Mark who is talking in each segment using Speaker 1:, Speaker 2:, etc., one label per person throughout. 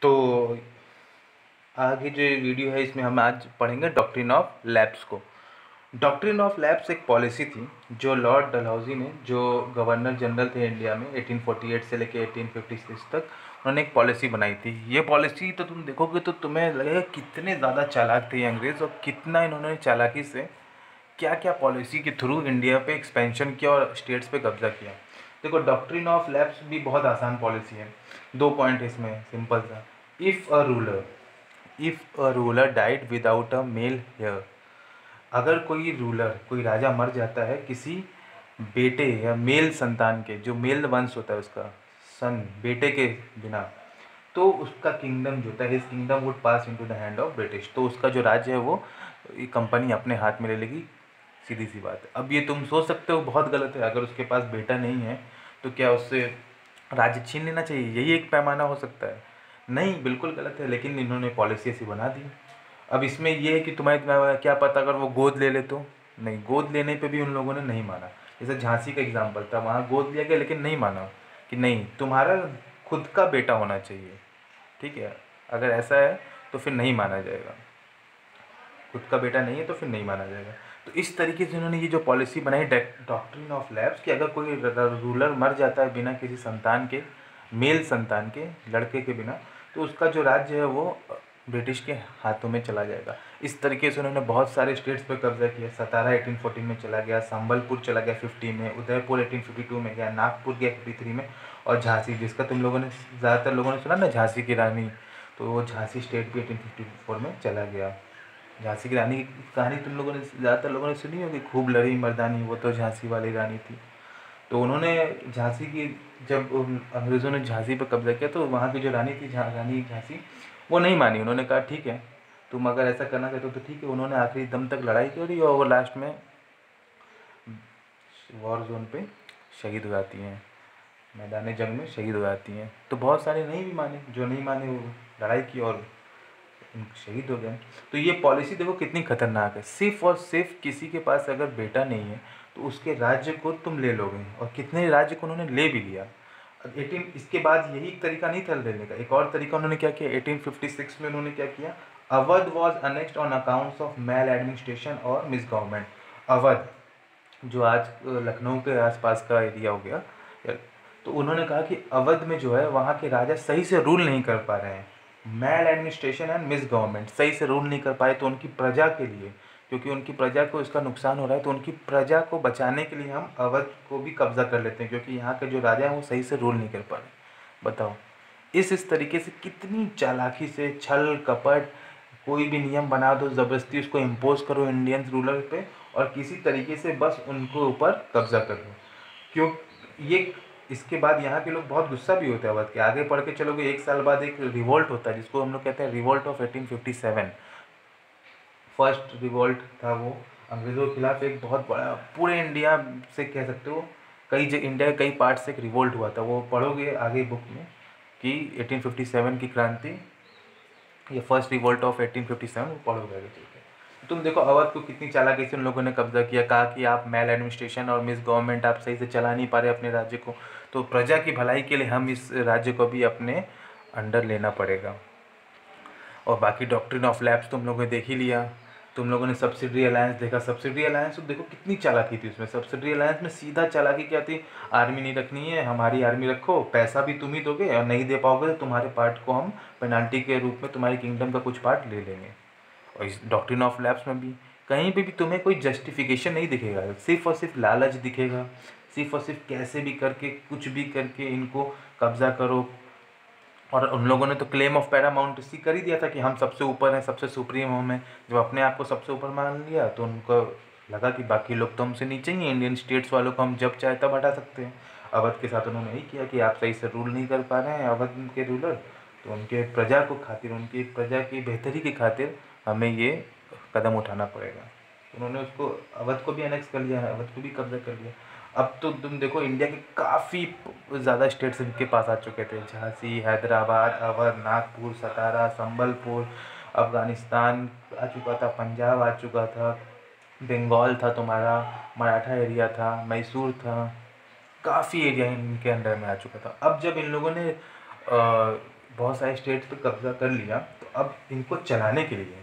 Speaker 1: तो आगे जो वीडियो है इसमें हम आज पढ़ेंगे डॉक्ट्रिन ऑफ लैप्स को। डॉक्ट्रिन ऑफ लैप्स एक पॉलिसी थी जो लॉर्ड डलहौजी ने, जो गवर्नर जनरल थे इंडिया में 1848 से लेकर 1856 तक, उन्होंने एक पॉलिसी बनाई थी। ये पॉलिसी तो तुम देखोगे तो तुम्हें लगेगा कितने ज़्यादा चालाक थे ये अंग्रेज़, और कितना इन्होंने चालाकी से क्या क्या पॉलिसी के थ्रू इंडिया पे एक्सपेंशन किया और स्टेट्स पे कब्जा किया। देखो, डॉक्ट्रिन ऑफ लैप्स भी बहुत आसान पॉलिसी है। 2 पॉइंट इसमें सिंपल सा। If a ruler died without a male heir, अगर कोई रूलर, कोई राजा मर जाता है किसी बेटे या मेल संतान के, जो मेल वंश होता है उसका सन, बेटे के बिना, तो उसका किंगडम जो होता है, his kingdom would pass into the hand of British, तो उसका जो राज्य है वो कंपनी अपने हाथ में ले लेगी। सीधी सी बात है। अब ये तुम सोच सकते हो बहुत गलत है, अगर उसके पास बेटा नहीं है तो क्या उससे राज्य छीन लेना चाहिए, यही एक पैमाना हो सकता है? नहीं, बिल्कुल गलत है, लेकिन इन्होंने पॉलिसी ऐसी बना दी। अब इसमें ये है कि तुम्हारे क्या पता अगर वो गोद ले ले तो? नहीं, गोद लेने पे भी उन लोगों ने नहीं माना। जैसे झांसी का एग्जाम्पल था, वहाँ गोद लिया गया लेकिन नहीं माना कि नहीं, तुम्हारा खुद का बेटा होना चाहिए। ठीक है, अगर ऐसा है तो फिर नहीं माना जाएगा। खुद का बेटा नहीं है तो फिर नहीं माना जाएगा। तो इस तरीके से उन्होंने ये जो पॉलिसी बनाई डॉक्ट्रिन ऑफ लैप्स, कि अगर कोई रूलर मर जाता है बिना किसी संतान के, मेल संतान के, लड़के के बिना, तो उसका जो राज्य है वो ब्रिटिश के हाथों में चला जाएगा। इस तरीके से उन्होंने बहुत सारे स्टेट्स पर कब्जा किया। सतारा 1814 में चला गया, संबलपुर चला गया 50 में, उदयपुर 1852 में गया, नागपुर गया 53 में, और झांसी, जिसका तुम लोगों ने, ज़्यादातर लोगों ने सुना ना, झांसी की रानी, तो वो झांसी स्टेट भी 1854 में चला गया। झांसी की रानी की कहानी तुम लोगों ने, ज़्यादातर लोगों ने सुनी होगी, खूब लड़ी मर्दानी वो तो झांसी वाली रानी थी। तो उन्होंने झांसी की, जब अंग्रेज़ों ने झांसी पर कब्जा किया तो वहाँ की जो रानी थी, रानी झांसी, वो नहीं मानी। उन्होंने कहा ठीक है, तुम अगर ऐसा करना चाहते हो तो ठीक है। उन्होंने आखिरी दम तक लड़ाई करी और वो लास्ट में वॉर जोन पे शहीद हो जाती हैं, मैदान जंग में शहीद हो जाती हैं। तो बहुत सारे नहीं भी माने, जो नहीं माने वो लड़ाई की और शहीद हो गए। तो ये पॉलिसी देखो कितनी खतरनाक है। सिर्फ और सिर्फ किसी के पास अगर बेटा नहीं है तो उसके राज्य को तुम ले लोगे, और कितने राज्य को उन्होंने ले भी लिया। अब 18, इसके बाद यही एक तरीका नहीं था लेने का, एक और तरीका उन्होंने क्या किया, 1856 में उन्होंने क्या किया, Awadh was annexed on accounts of mal administration और मिस गवर्नमेंट। अवध जो आज लखनऊ के आसपास का एरिया हो गया, तो उन्होंने कहा कि अवध में जो है वहाँ के राजा सही से रूल नहीं कर पा रहे हैं, मैल एडमिनिस्ट्रेशन एंड मिस गवर्नमेंट, सही से रूल नहीं कर पाए, तो उनकी प्रजा के लिए, क्योंकि उनकी प्रजा को इसका नुकसान हो रहा है, तो उनकी प्रजा को बचाने के लिए हम अवध को भी कब्जा कर लेते हैं, क्योंकि यहाँ के जो राजा हैं वो सही से रूल नहीं कर पा रहे। बताओ, इस तरीके से कितनी चालाकी से, छल कपट, कोई भी नियम बना दो, ज़बरदस्ती उसको इम्पोज करो इंडियन रूलर पे, और किसी तरीके से बस उनको ऊपर कब्जा कर लो। क्यों ये, इसके बाद यहाँ के लोग बहुत गुस्सा भी होते हैं अवध के। आगे पढ़ के चलोगे, 1 साल बाद एक रिवोल्ट होता है जिसको हम लोग कहते हैं रिवोल्ट ऑफ 1857। फर्स्ट रिवोल्ट था वो अंग्रेज़ों के खिलाफ, एक बहुत बड़ा, पूरे इंडिया से कह सकते हो, इंडिया के कई पार्ट से एक रिवोल्ट हुआ था। वो पढ़ोगे आगे बुक में कि 1857 की क्रांति, ये फर्स्ट रिवोल्ट ऑफ 1857, वो पढ़ोगे आगे चल के। तुम देखो अवध को कितनी चालाकी से उन लोगों ने कब्जा किया, कहा कि आप मैल एडमिनिस्ट्रेशन और मिस गवर्नमेंट, आप सही से चला नहीं पा रहे अपने राज्य को, तो प्रजा की भलाई के लिए हम इस राज्य को भी अपने अंडर लेना पड़ेगा। और बाकी डॉक्ट्रिन ऑफ लैप्स तुम लोगों ने देख ही लिया। तुम लोगों ने सब्सिडी अलायंस देखा। सब्सिडी अलायंस तो देखो कितनी चालाकी थी उसमें। सब्सिडी अलायंस में सीधा चालाकी क्या थी, आर्मी नहीं रखनी है, हमारी आर्मी रखो, पैसा भी तुम ही दोगे, और नहीं दे पाओगे तो तुम्हारे पार्ट को हम पेनाल्टी के रूप में तुम्हारी किंगडम का कुछ पार्ट ले लेंगे। और इस डॉक्ट्रिन ऑफ लैप्स में भी कहीं पे भी तुम्हें कोई जस्टिफिकेशन नहीं दिखेगा, सिर्फ और सिर्फ लालच दिखेगा, सिर्फ और सिर्फ कैसे भी करके, कुछ भी करके इनको कब्जा करो। और उन लोगों ने तो क्लेम ऑफ पैरामाउंटेसी कर ही दिया था कि हम सबसे ऊपर हैं, सबसे सुप्रीम हम हैं। जब अपने आप को सबसे ऊपर मान लिया तो उनको लगा कि बाकी लोग तो हमसे नीचे ही हैं, इंडियन स्टेट्स वालों को हम जब चाहे तब हटा सकते हैं। अवध के साथ उन्होंने यही किया कि आप सही से रूल नहीं कर पा रहे हैं अवध के रूलर, तो उनके प्रजा को खातिर, उनकी प्रजा की बेहतरी की खातिर हमें ये कदम उठाना पड़ेगा। उन्होंने उसको, अवध को भी अनेक्स कर लिया है, अवध को भी कब्जा कर लिया। अब तो तुम देखो इंडिया के काफ़ी ज़्यादा स्टेट्स इनके पास आ चुके थे, झांसी, हैदराबाद, अवध, नागपुर, सतारा, संबलपुर, अफ़गानिस्तान आ चुका था, पंजाब आ चुका था, बंगाल था तुम्हारा, मराठा एरिया था, मैसूर था, काफ़ी एरिया इनके अंडर में आ चुका था। अब जब इन लोगों ने बहुत सारे स्टेट्स पे कब्जा कर लिया, तो अब इनको चलाने के लिए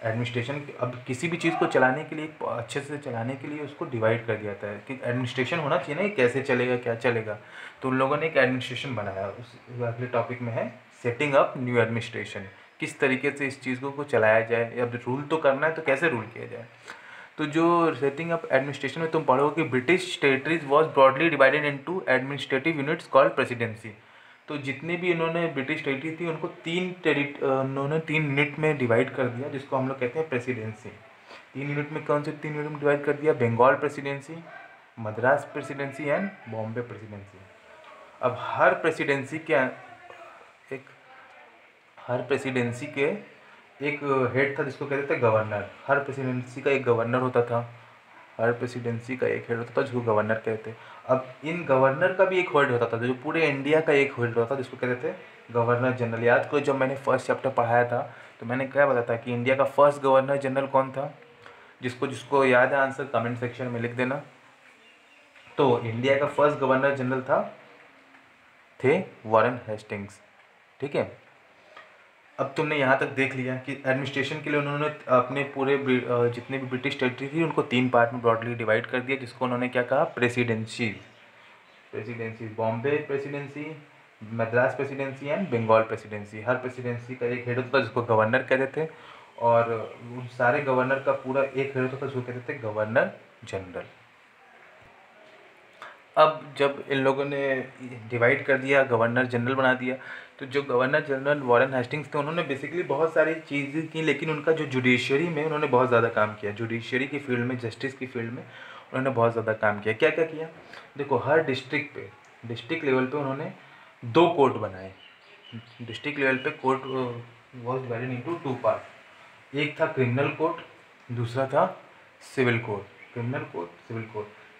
Speaker 1: एडमिनिस्ट्रेशन, अब किसी भी चीज़ को चलाने के लिए, अच्छे से चलाने के लिए उसको डिवाइड कर दिया था कि एडमिनिस्ट्रेशन होना चाहिए ना, ये कैसे चलेगा, क्या चलेगा। तो उन लोगों ने एक एडमिनिस्ट्रेशन बनाया। उस अगले टॉपिक में है सेटिंग अप न्यू एडमिनिस्ट्रेशन, किस तरीके से इस चीज़ को चलाया जाए। अब रूल तो करना है तो कैसे रूल किया जाए। तो जो सेटिंग अप एडमिनिस्ट्रेशन में तुम पढ़ोगे कि British territories was broadly divided into administrative units called presidency. तो जितने भी इन्होंने ब्रिटिश टेरिटरी थी उनको उन्होंने 3 यूनिट में डिवाइड कर दिया, जिसको हम लोग कहते हैं प्रेसिडेंसी। 3 यूनिट में कौन से 3 यूनिट में डिवाइड कर दिया? Bengal presidency, Madras presidency and Bombay presidency. अब एक हर प्रेसिडेंसी के एक हेड था जिसको कहते थे गवर्नर। हर प्रेसिडेंसी का एक गवर्नर होता था, हर प्रेसिडेंसी का एक हेड होता था जिसको गवर्नर कहते थे। अब इन गवर्नर का भी एक हेड होता था, जो पूरे इंडिया का एक हेड होता था जिसको कहते थे गवर्नर जनरल। याद करो जब मैंने फर्स्ट चैप्टर पढ़ाया था तो मैंने क्या बताया था कि इंडिया का फर्स्ट गवर्नर जनरल कौन था। जिसको जिसको याद है आंसर कमेंट सेक्शन में लिख देना। तो इंडिया का फर्स्ट गवर्नर जनरल थे वॉरेन हेस्टिंग्स। ठीक है, अब तुमने यहाँ तक देख लिया कि एडमिनिस्ट्रेशन के लिए उन्होंने अपने पूरे जितने भी ब्रिटिश टेरिटरी थी उनको 3 पार्ट में ब्रॉडली डिवाइड कर दिया, जिसको उन्होंने क्या कहा? Presidency, Bombay presidency, Madras presidency and Bengal presidency. हर प्रेसिडेंसी का एक हेड होता था जिसको गवर्नर कहते थे, और उन सारे गवर्नर का पूरा एक हेड होता था जिसको कहते थे गवर्नर जनरल। अब जब इन लोगों ने डिवाइड कर दिया, गवर्नर जनरल बना दिया, तो जो गवर्नर जनरल वॉरेन हेस्टिंग्स थे उन्होंने बेसिकली बहुत सारी चीज़ें की, लेकिन उनका जो जुडिशरी में उन्होंने बहुत ज़्यादा काम किया। जुडिशरी की फील्ड में, जस्टिस की फील्ड में उन्होंने बहुत ज़्यादा काम किया। क्या क्या किया? देखो, हर डिस्ट्रिक्ट लेवल पे उन्होंने 2 कोर्ट बनाए। डिस्ट्रिक्ट लेवल पे court was divided into 2 part. एक था क्रिमिनल कोर्ट, दूसरा था सिविल कोर्ट।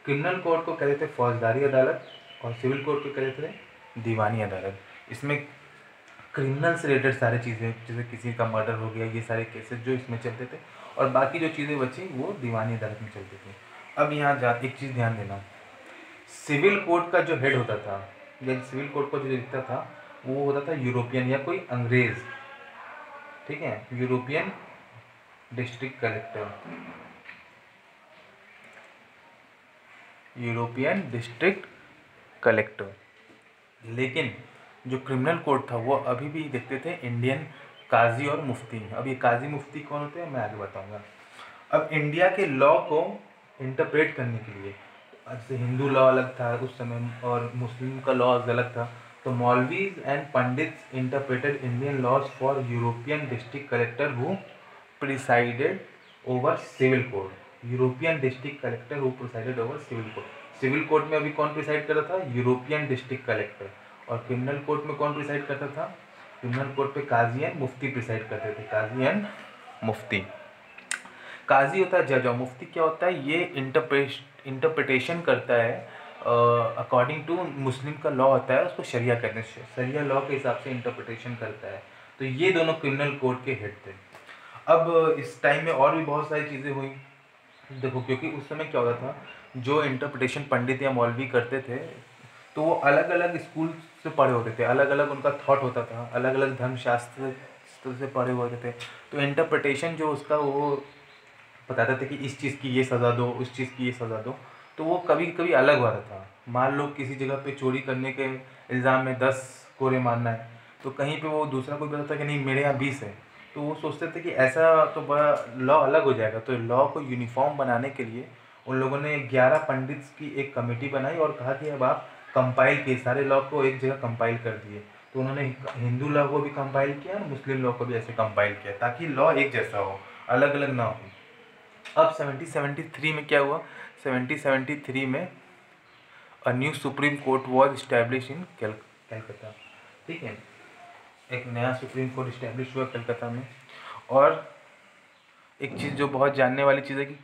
Speaker 1: क्रिमिनल कोर्ट को कहते थे फौजदारी अदालत, और सिविल कोर्ट को कहते थे दीवानी अदालत। इसमें क्रिमिनल से रिलेटेड सारी चीज़ें, जैसे किसी का मर्डर हो गया, ये सारे केसेस जो इसमें चलते थे, और बाकी जो चीज़ें बची वो दीवानी अदालत में चलती थी। अब यहाँ एक चीज़ ध्यान देना, सिविल कोर्ट का जो हेड होता था, या सिविल कोर्ट को जो लिखता था, वो होता था यूरोपियन या कोई अंग्रेज। ठीक है, European district collector, European district collector. लेकिन जो क्रिमिनल कोर्ट था वो अभी भी देखते थे इंडियन काजी और मुफ्ती। अब ये काजी मुफ्ती कौन होते हैं मैं आगे बताऊंगा। अब इंडिया के लॉ को इंटरप्रेट करने के लिए, जैसे हिंदू लॉ अलग था उस समय और मुस्लिम का लॉ अलग था, तो maulvis and pandits interpreted Indian laws for European district collector who presided over civil court. European district collector who presided over civil court. Civil court में अभी कौन प्रिसाइड करता था? European district collector. और क्रिमिनल कोर्ट में कौन प्रिसाइड करता था? क्रिमिनल कोर्ट पे काजी एंड मुफ्ती प्रिसाइड करते थे। काजी एंड मुफ्ती। काजी होता है जज, और मुफ्ती क्या होता है? ये इंटरप्रिटेशन करता है अकॉर्डिंग टू मुस्लिम का लॉ होता है, उसको शरिया कहते हैं। शरिया लॉ के हिसाब से इंटरप्रिटेशन करता है। तो ये दोनों क्रिमिनल कोर्ट के हेड थे। अब इस टाइम में और भी बहुत सारी चीज़ें हुई। देखो, क्योंकि उस समय क्या होता था, जो इंटरप्रिटेशन पंडित या मौलवी करते थे तो वो अलग अलग स्कूल से पढ़े होते थे, अलग अलग उनका थॉट होता था, अलग अलग धर्मशास्त्र से पढ़े हुए होते थे। तो इंटरप्रिटेशन जो उसका वो बताते थे कि इस चीज़ की ये सज़ा दो, उस चीज़ की ये सज़ा दो, तो वो कभी कभी अलग हो रहा था। मान लो किसी जगह पे चोरी करने के इल्ज़ाम में 10 कोरे मारना है, तो कहीं पे वो दूसरा कोई बताता कि नहीं मेरे यहाँ 20 है, तो वो सोचते थे कि ऐसा तो बड़ा लॉ अलग हो जाएगा। तो लॉ को यूनिफॉर्म बनाने के लिए उन लोगों ने 11 पंडित्स की एक कमेटी बनाई और कहा कि अब आप कंपाइल किए, सारे लॉ को एक जगह कंपाइल कर दिए। तो उन्होंने हिंदू लॉ को भी कंपाइल किया और मुस्लिम लॉ को भी ऐसे कंपाइल किया ताकि लॉ एक जैसा हो, अलग अलग ना हो। अब 1773 में क्या हुआ? 1773 में a new supreme court was establish in Calcutta. ठीक है, एक नया सुप्रीम कोर्ट इस्टेब्लिश हुआ कलकत्ता में। और एक चीज़ जो बहुत जानने वाली चीज़ है कि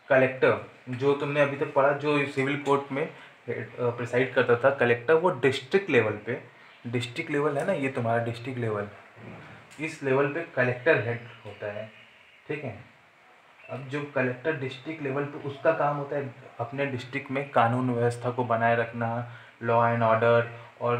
Speaker 1: कलेक्टर, जो तुमने अभी तक पढ़ा, जो सिविल कोर्ट में प्रिसाइड करता था कलेक्टर, वो डिस्ट्रिक्ट लेवल है ना, ये तुम्हारा डिस्ट्रिक्ट लेवल, इस लेवल पे कलेक्टर हेड होता है। ठीक है, अब जो कलेक्टर डिस्ट्रिक्ट लेवल पे, उसका काम होता है अपने डिस्ट्रिक्ट में कानून व्यवस्था को बनाए रखना, लॉ एंड ऑर्डर और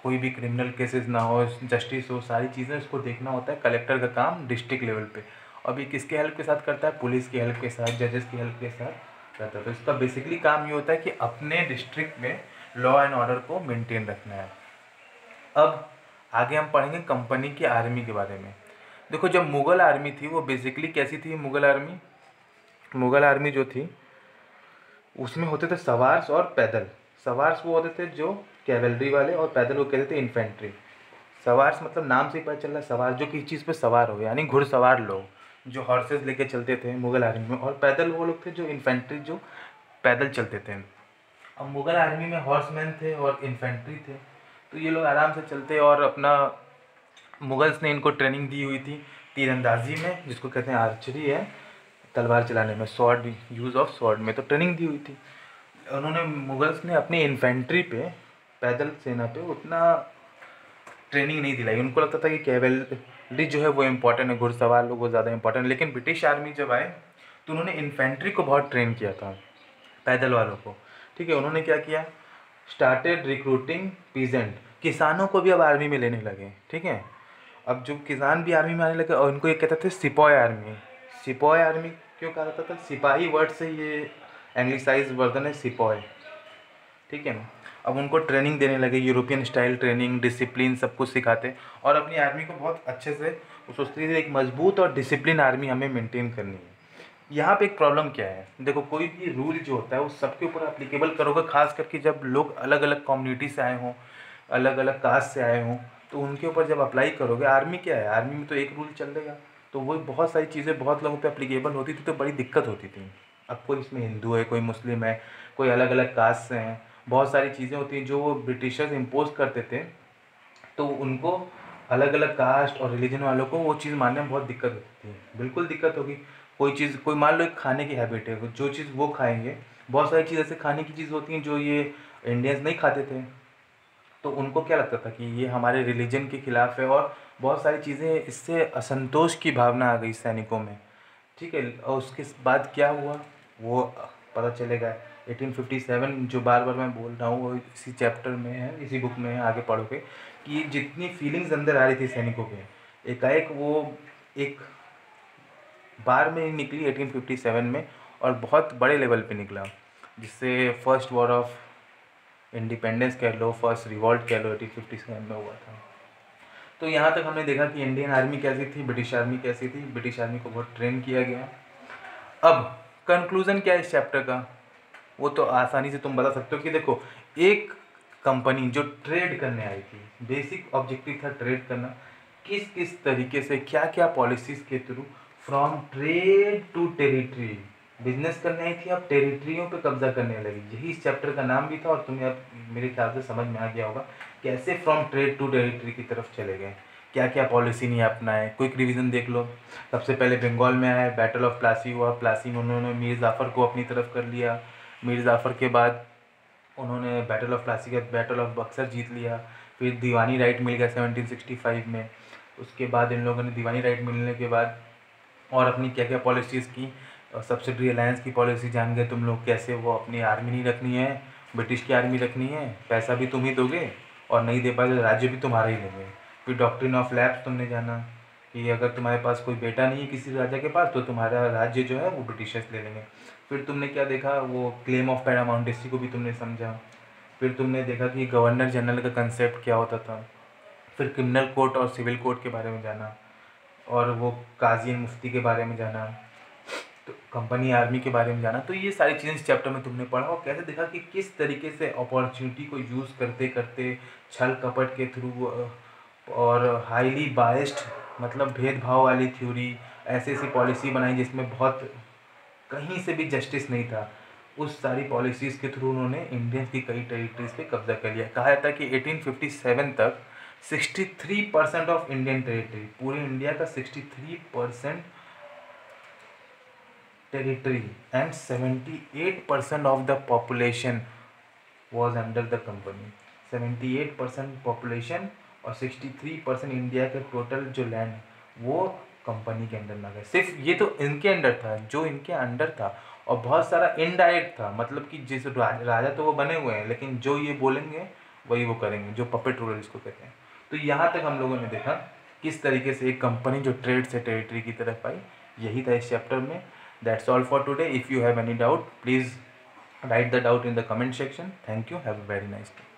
Speaker 1: कोई भी क्रिमिनल केसेस ना हो, जस्टिस हो, सारी चीज़ें उसको देखना होता है। कलेक्टर का काम डिस्ट्रिक्ट लेवल पे, अब ये किसके हेल्प के साथ करता है? पुलिस की हेल्प के साथ, जजेस की हेल्प के साथ करता है। तो इसका बेसिकली काम ये होता है कि अपने डिस्ट्रिक्ट में लॉ एंड ऑर्डर को मेंटेन रखना है। अब आगे हम पढ़ेंगे कंपनी की आर्मी के बारे में। देखो, जब मुग़ल आर्मी थी वो बेसिकली कैसी थी? मुग़ल आर्मी जो थी उसमें होते थे सवार्स और पैदल। सवार्स वो होते थे जो कैवलरी वाले, और पैदल वो कहते थे इन्फेंट्री। सवार्स मतलब नाम से ही पता चल रहा है, सवार जो किसी चीज़ पे सवार हो, यानी घुड़सवार लोग जो हॉर्सेस लेके चलते थे मुग़ल आर्मी में। और पैदल वो लोग थे जो इन्फेंट्री, जो पैदल चलते थे। अब मुग़ल आर्मी में हॉर्समैन थे और इन्फेंट्री थे, तो ये लोग आराम से चलते, और अपना मुगल्स ने इनको ट्रेनिंग दी हुई थी तीरंदाजी में, जिसको कहते हैं आर्चरी है, तलवार चलाने में, स्वॉर्ड, यूज़ ऑफ स्वॉर्ड में तो ट्रेनिंग दी हुई थी। उन्होंने मुगल्स ने अपनी इन्फेंट्री पे, पैदल सेना पे उतना ट्रेनिंग नहीं दिलाई। उनको लगता था कि कैवलरी जो है वो इम्पोर्टेंट है, घुड़सवार लोग वो ज़्यादा इंपॉर्टेंट है। लेकिन ब्रिटिश आर्मी जब आए तो उन्होंने इन्फेंट्री को बहुत ट्रेन किया था, पैदल वालों को। ठीक है, उन्होंने क्या किया? स्टार्टेड रिक्रूटिंग पीजेंट, किसानों को भी अब आर्मी में लेने लगे। ठीक है, अब जो किसान भी आर्मी में आने लगे, और इनको ये कहते थे सिपॉय आर्मी। सिपॉय आर्मी क्यों कहा जाता था? सिपाही वर्ड से ये एंग्लिसाइज वर्जन है सिपॉय। ठीक है, अब उनको ट्रेनिंग देने लगे, यूरोपियन स्टाइल ट्रेनिंग, डिसिप्लिन, सब कुछ सिखाते, और अपनी आर्मी को बहुत अच्छे से वो सोचते थे एक मजबूत और डिसिप्लिन आर्मी हमें मेंटेन करनी है। यहाँ पे एक प्रॉब्लम क्या है? देखो, कोई भी रूल जो होता है वो सबके ऊपर अप्लीकेबल करोगे, खास करके जब लोग अलग अलग कम्युनिटी से आए हों, अलग अलग कास्ट से आए हों, तो उनके ऊपर जब अप्लाई करोगे, आर्मी क्या है, आर्मी में तो एक रूल चलेगा, तो वही बहुत सारी चीज़ें बहुत लोगों पे अप्लीकेबल होती थी, तो बड़ी दिक्कत होती थी। अब कोई इसमें हिंदू है, कोई मुस्लिम है, कोई अलग अलग कास्ट से हैं, बहुत सारी चीज़ें होती हैं जो वो ब्रिटिशर्स इम्पोज करते थे, तो उनको अलग अलग कास्ट और रिलीजन वालों को वो चीज़ मानने में बहुत दिक्कत होती थी। बिल्कुल दिक्कत होगी। कोई चीज़, कोई मान लो एक खाने की हैबिट है, जो चीज़ वो खाएंगे, बहुत सारी चीज़ ऐसे खाने की चीज़ होती हैं जो ये इंडियंस नहीं खाते थे, तो उनको क्या लगता था कि ये हमारे रिलीजन के खिलाफ है, और बहुत सारी चीज़ें, इससे असंतोष की भावना आ गई सैनिकों में। ठीक है, और उसके बाद क्या हुआ वो पता चलेगा। 1857 जो बार बार मैं बोल रहा हूँ वो इसी चैप्टर में है, इसी बुक में है, आगे पढ़ोगे कि जितनी फीलिंग्स अंदर आ रही थी सैनिकों के, एकाएक वो एक बार में निकली 1857 में, और बहुत बड़े लेवल पे निकला, जिससे फर्स्ट वॉर ऑफ इंडिपेंडेंस कह लो, फर्स्ट रिवॉल्ट कह लो, 1857 में हुआ था। तो यहाँ तक हमने देखा कि इंडियन आर्मी कैसी थी, ब्रिटिश आर्मी कैसी थी। ब्रिटिश आर्मी को बहुत ट्रेन किया गया। अब कंक्लूजन क्या है इस चैप्टर का? वो तो आसानी से तुम बता सकते हो कि देखो, एक कंपनी जो ट्रेड करने आई थी, बेसिक ऑब्जेक्टिव था ट्रेड करना, किस किस तरीके से, क्या क्या पॉलिसीज़ के through from trade to territory business करने आई थी, अब टेरिटरियों पे कब्जा करने लगी। यही इस चैप्टर का नाम भी था, और तुम्हें अब मेरे ख्याल से समझ में आ गया होगा कैसे फ्रॉम ट्रेड टू टेरिटरी की तरफ चले गए, क्या क्या पॉलिसी नहीं अपनाए। क्विक रिवीजन देख लो। सबसे पहले बंगाल में आए, बैटल ऑफ प्लासी हुआ, प्लासी में उन्होंने मीर जाफ़र को अपनी तरफ कर लिया। मीर जाफ़र के बाद उन्होंने बैटल ऑफ प्लासी के बैटल ऑफ बक्सर जीत लिया। फिर दीवानी राइट मिल गया 1765 में। उसके बाद इन लोगों ने दीवानी राइट मिलने के बाद और अपनी क्या क्या पॉलिसीज़ की, सब्सिडरी अलायंस की पॉलिसी जान गए तुम लोग, कैसे वो अपनी आर्मी नहीं रखनी है, ब्रिटिश की आर्मी रखनी है, पैसा भी तुम ही दोगे, और नहीं दे पाए तो राज्य भी तुम्हारा ही लेंगे। फिर डॉक्ट्रिन ऑफ लैप्स तुमने जाना कि अगर तुम्हारे पास कोई बेटा नहीं है किसी राजा के पास, तो तुम्हारा राज्य जो है वो ब्रिटिशर्स ले लेंगे। फिर तुमने क्या देखा, वो क्लेम ऑफ पैरामाउंटेसी को भी तुमने समझा। फिर तुमने देखा कि गवर्नर जनरल का कंसेप्ट क्या होता था। फिर क्रिमिनल कोर्ट और सिविल कोर्ट के बारे में जाना, और वो काजी एंड मुफ्ती के बारे में जाना, तो कंपनी आर्मी के बारे में जाना। तो ये सारी चीज़ें इस चैप्टर में तुमने पढ़ा, और कैसे देखा कि किस तरीके से अपॉर्चुनिटी को यूज़ करते करते, छल कपट के थ्रू, और हाईली बायस्ड, मतलब भेदभाव वाली थ्योरी, ऐसी ऐसी पॉलिसी बनाई जिसमें बहुत कहीं से भी जस्टिस नहीं था। उस सारी पॉलिसीज़ के थ्रू उन्होंने इंडियंस की कई टेरिटरीज पे कब्जा कर लिया। कहा जाता है कि 1857 तक 63% ऑफ इंडियन टेरिटरी, पूरे इंडिया का 63% territory and 78% of the population was under the company. 78% population और 63% इंडिया के टोटल जो लैंड वो कंपनी के अंडर ना गए। सिर्फ ये तो इनके अंडर था, जो इनके अंडर था, और बहुत सारा इनडायरेक्ट था, मतलब कि जिस राजा तो वो बने हुए हैं, लेकिन जो ये बोलेंगे वही वो करेंगे, जो पपेट रूलर इसको कहते हैं। तो यहाँ तक हम लोगों ने देखा किस तरीके से एक कंपनी जो ट्रेड से टेरिटरी की तरफ आई, यही था इस चैप्टर में। That's all for today. If you have any doubt please write the doubt in the comment section. Thank you. Have a very nice day.